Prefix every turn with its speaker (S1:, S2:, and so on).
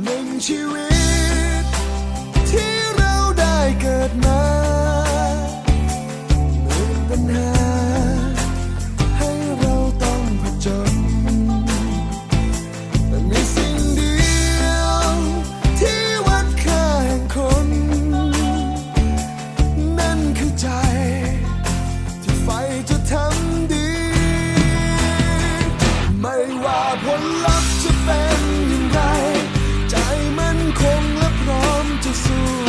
S1: หนึ่งชีวิตที่เราได้เกิดมาหนึ่งปัญหาให้เราต้องผจญแต่มีสิ่งเดียวที่วัดค่าแห่งคนนั่นคือใจที่ใฝ่จะทำดีไม่ว่าผลลัพธ์จะเป็นอย่างไรใจมันคงและพร้อมจะสู้